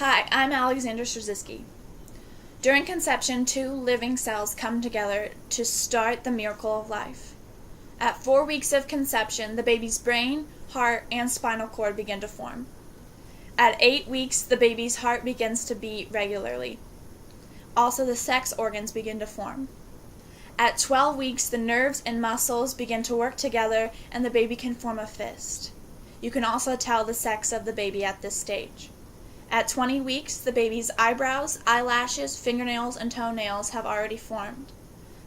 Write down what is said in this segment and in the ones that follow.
Hi, I'm Alexander Strzezinski. During conception, two living cells come together to start the miracle of life. At 4 weeks of conception, the baby's brain, heart, and spinal cord begin to form. At 8 weeks, the baby's heart begins to beat regularly. Also, the sex organs begin to form. At 12 weeks, the nerves and muscles begin to work together and the baby can form a fist. You can also tell the sex of the baby at this stage. At 20 weeks, the baby's eyebrows, eyelashes, fingernails, and toenails have already formed.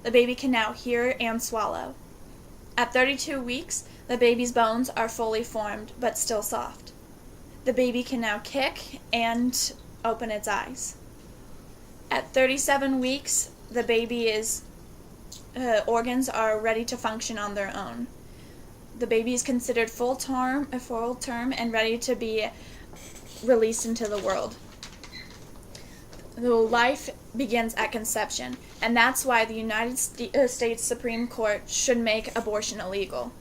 The baby can now hear and swallow. At 32 weeks, the baby's bones are fully formed, but still soft. The baby can now kick and open its eyes. At 37 weeks, the baby's organs are ready to function on their own. The baby is considered full term and ready to be released into the world. The life begins at conception, and that's why the United States Supreme Court should make abortion illegal.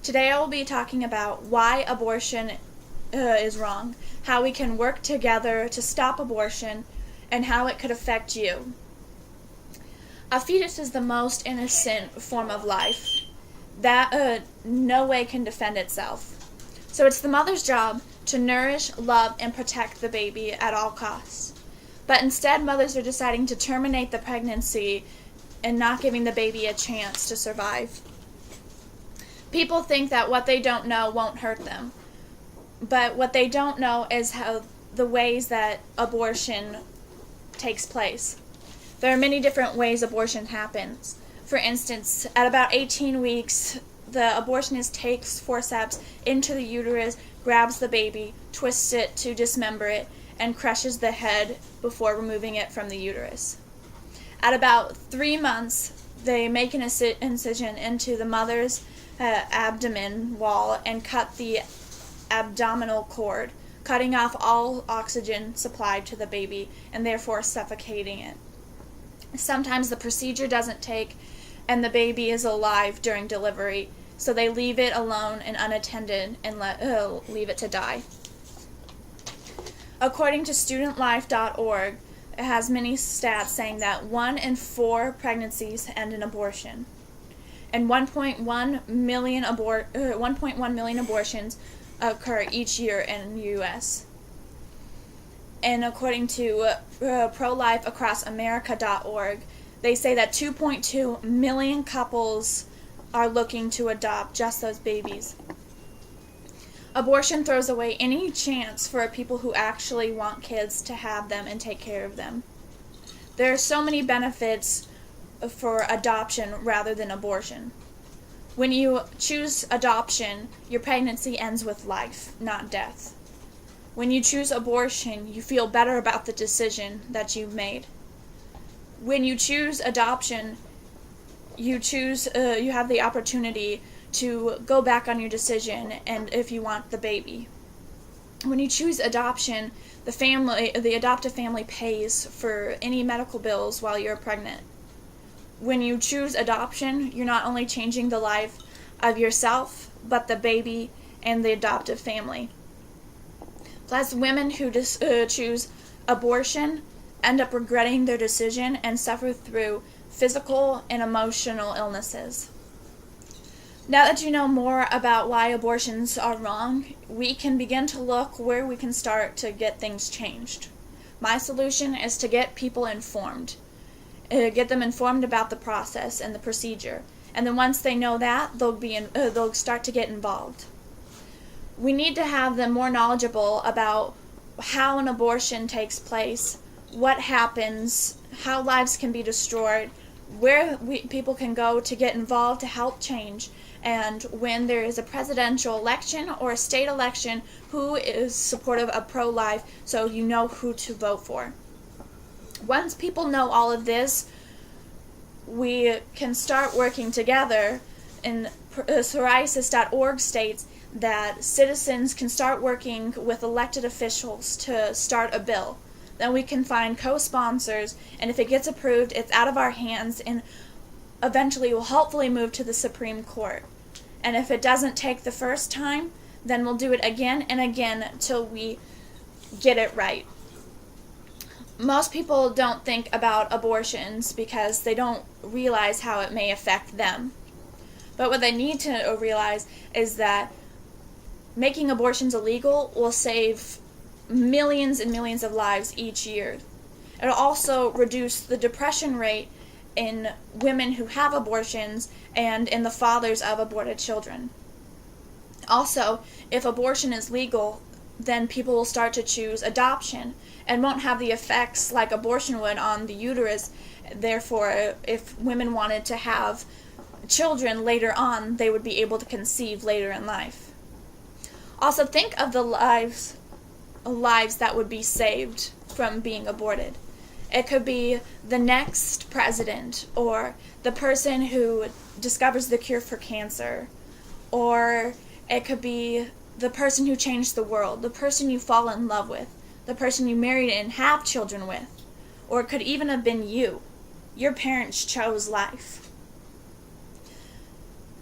Today I will be talking about why abortion is wrong, how we can work together to stop abortion, and how it could affect you. A fetus is the most innocent form of life that no way can defend itself. So it's the mother's job to nourish, love, and protect the baby at all costs. But instead, mothers are deciding to terminate the pregnancy and not giving the baby a chance to survive. People think that what they don't know won't hurt them. But what they don't know is how the ways that abortion takes place. There are many different ways abortion happens. For instance, at about 18 weeks, the abortionist takes forceps into the uterus, grabs the baby, twists it to dismember it, and crushes the head before removing it from the uterus. At about 3 months, they make an incision into the mother's abdomen wall and cut the abdominal cord, cutting off all oxygen supplied to the baby and therefore suffocating it. Sometimes the procedure doesn't take and the baby is alive during delivery, so they leave it alone and unattended and leave it to die. According to studentlife.org, it has many stats saying that 1 in 4 pregnancies end in abortion, and 1.1 million abortions occur each year in the U.S. And according to prolifeacrossamerica.org, they say that 2.2 million couples are looking to adopt just those babies. Abortion throws away any chance for people who actually want kids to have them and take care of them. There are so many benefits for adoption rather than abortion. When you choose adoption, your pregnancy ends with life, not death. When you choose abortion, you feel better about the decision that you've made. When you choose adoption, you have the opportunity to go back on your decision and if you want the baby. When you choose adoption, the adoptive family pays for any medical bills while you're pregnant. When you choose adoption, you're not only changing the life of yourself, but the baby and the adoptive family. Plus, women who choose abortion end up regretting their decision and suffer through physical and emotional illnesses. Now that you know more about why abortions are wrong, we can begin to look where we can start to get things changed. My solution is to get people informed. Get them informed about the process and the procedure. And then once they know that, they'll start to get involved. We need to have them more knowledgeable about how an abortion takes place, what happens, how lives can be destroyed, where people can go to get involved to help change, and when there is a presidential election or a state election, who is supportive of pro-life so you know who to vote for. Once people know all of this, we can start working together, and psoriasis.org states that citizens can start working with elected officials to start a bill. Then we can find co-sponsors, and if it gets approved, it's out of our hands and eventually will hopefully move to the Supreme Court. And if it doesn't take the first time, then we'll do it again and again till we get it right. most people don't think about abortions because they don't realize how it may affect them. But what they need to realize is that making abortions illegal will save millions and millions of lives each year. It'll also reduce the depression rate in women who have abortions and in the fathers of aborted children. Also, if abortion is legal, then people will start to choose adoption and won't have the effects like abortion would on the uterus. Therefore, if women wanted to have children later on, they would be able to conceive later in life. Also, think of the lives that would be saved from being aborted. It could be the next president, or the person who discovers the cure for cancer, or it could be the person who changed the world, the person you fall in love with, the person you married and have children with, or it could even have been you. Your parents chose life.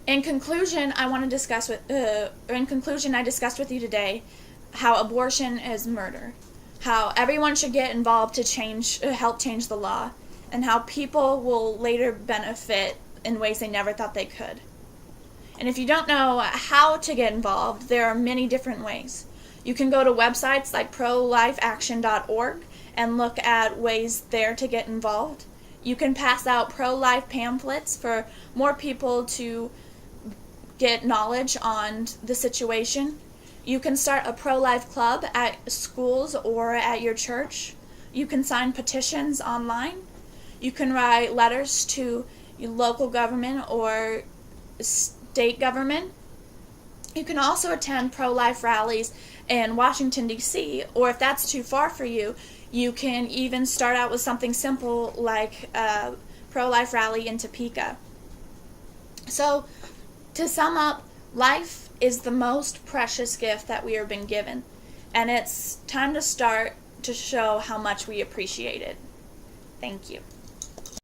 In conclusion, I discussed with you today how abortion is murder, how everyone should get involved to help change the law, and how people will later benefit in ways they never thought they could. And if you don't know how to get involved, there are many different ways. You can go to websites like prolifeaction.org and look at ways there to get involved. You can pass out pro-life pamphlets for more people to get knowledge on the situation. You can start a pro-life club at schools or at your church. You can sign petitions online. You can write letters to your local government or state government. You can also attend pro-life rallies in Washington, D.C., or if that's too far for you, you can even start out with something simple like a pro-life rally in Topeka. So, to sum up, life is the most precious gift that we have been given, and it's time to start to show how much we appreciate it. Thank you.